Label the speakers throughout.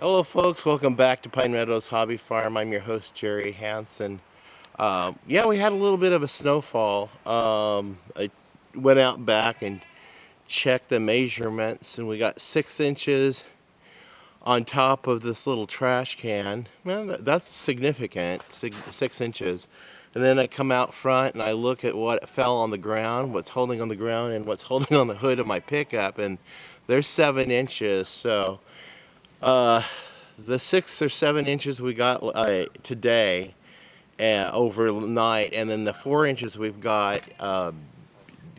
Speaker 1: Hello folks, welcome back to Pine Meadows Hobby Farm. I'm your host Jerry Hansen. Yeah, we had a little bit of a snowfall. I went out back and checked the measurements and we got 6 inches on top of this little trash can. Man, that's significant, 6 inches. And then I come out front and I look at what fell on the ground, what's holding on the ground and what's holding on the hood of my pickup, and there's 7 inches. So the 6 or 7 inches we got today overnight, and then the 4 inches we've got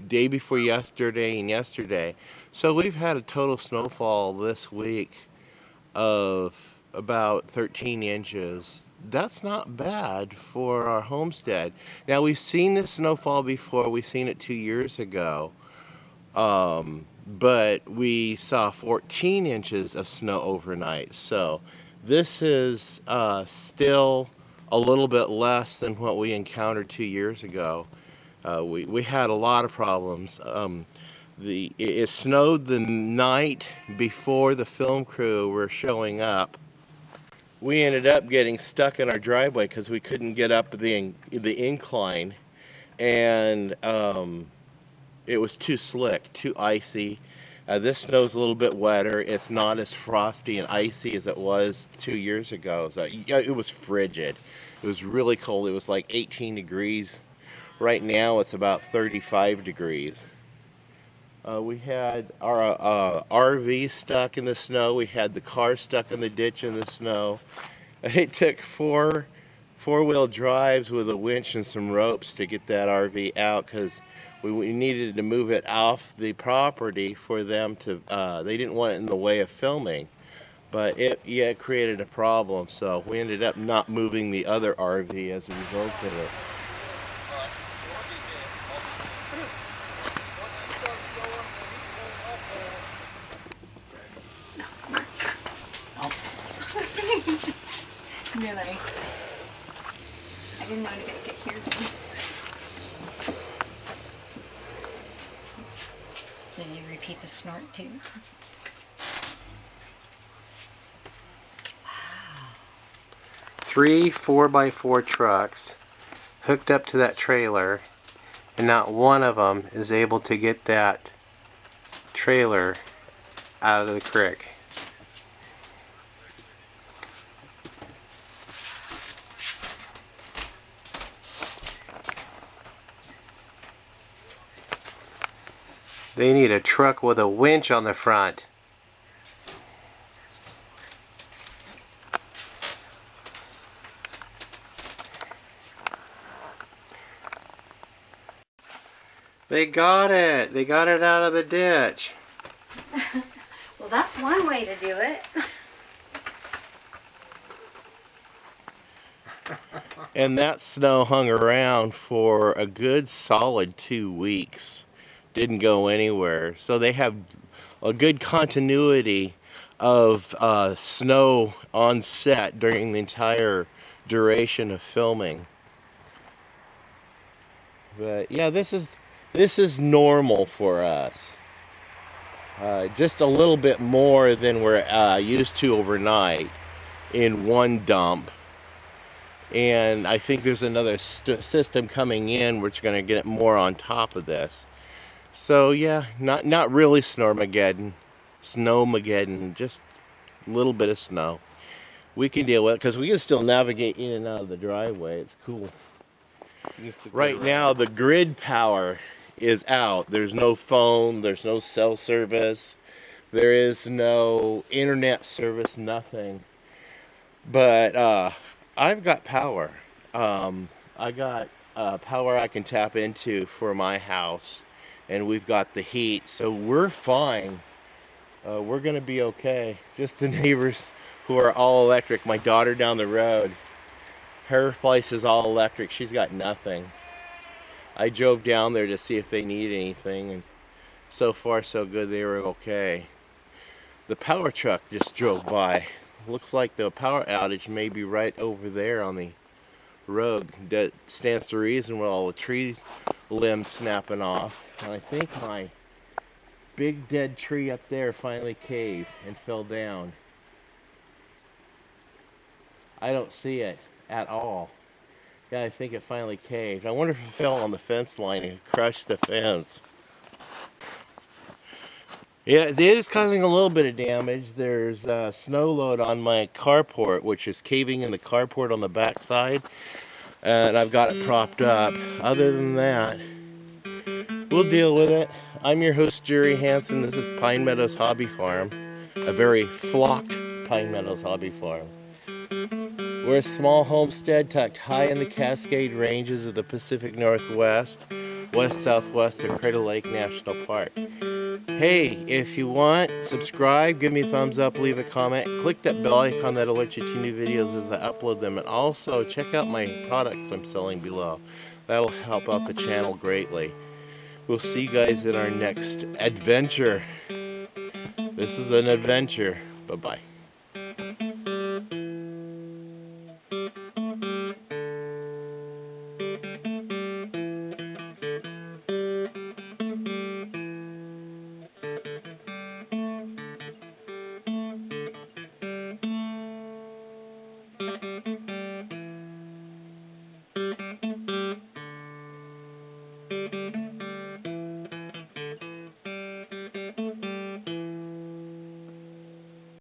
Speaker 1: day before yesterday and yesterday. So we've had a total snowfall this week of about 13 inches. That's not bad for our homestead. Now, we've seen this snowfall before. We've seen it 2 years ago. But we saw 14 inches of snow overnight. So this is still a little bit less than what we encountered 2 years ago. We had a lot of problems. It snowed the night before the film crew were showing up. We ended up getting stuck in our driveway because we couldn't get up the incline, and it was too slick, too icy. This snow's a little bit wetter. It's not as frosty and icy as it was 2 years ago. So, yeah, it was frigid. It was really cold. It was like 18 degrees. Right now it's about 35 degrees. We had our RV stuck in the snow. We had the car stuck in the ditch in the snow. It took four-wheel drives with a winch and some ropes to get that RV out because we needed to move it off the property for them to, they didn't want it in the way of filming. But it created a problem, so we ended up not moving the other RV as a result of it.
Speaker 2: And then I didn't know anybody could hear me. Did you repeat the snort too? Wow.
Speaker 1: 3 4x4 trucks hooked up to that trailer, and not one of them is able to get that trailer out of the creek. They need a truck with a winch on the front. They got it. They got it out of the ditch.
Speaker 2: Well, that's one way to do it.
Speaker 1: And that snow hung around for a good solid 2 weeks. Didn't go anywhere. So they have a good continuity of snow on set during the entire duration of filming. But yeah, this is normal for us. Just a little bit more than we're used to overnight in one dump. And I think there's another system coming in which is going to get more on top of this. So yeah, not really Snowmageddon, just a little bit of snow. We can deal with it because we can still navigate in and out of the driveway. It's cool. Right now the grid power is out. There's no phone, there's no cell service, there is no internet service, nothing. But I've got power. I got power I can tap into for my house. And we've got the heat, so we're fine. We're gonna be okay. Just the neighbors who are all electric. My daughter down the road, her place is all electric. She's got nothing. I drove down there to see if they need anything, and so far so good. They were okay. The power truck just drove by. Looks like the power outage may be right over there on the road. That stands to reason with all the trees limbs snapping off. And I think my big dead tree up there finally caved and fell down. I don't see it at all. Yeah, I think it finally caved. I wonder if it fell on the fence line and crushed the fence. Yeah, it is causing a little bit of damage. There's a snow load on my carport, which is caving in the carport on the back side, and I've got it propped up. Other than that, we'll deal with it. I'm your host, Jerry Hansen. This is Pine Meadows Hobby Farm, a very flocked Pine Meadows Hobby Farm. We're a small homestead tucked high in the Cascade Ranges of the Pacific Northwest, west-southwest of Crater Lake National Park. Hey, if you want, subscribe, give me a thumbs up, leave a comment, click that bell icon that'll alert you to new videos as I upload them, and also check out my products I'm selling below. That'll help out the channel greatly. We'll see you guys in our next adventure. This is an adventure. Bye-bye.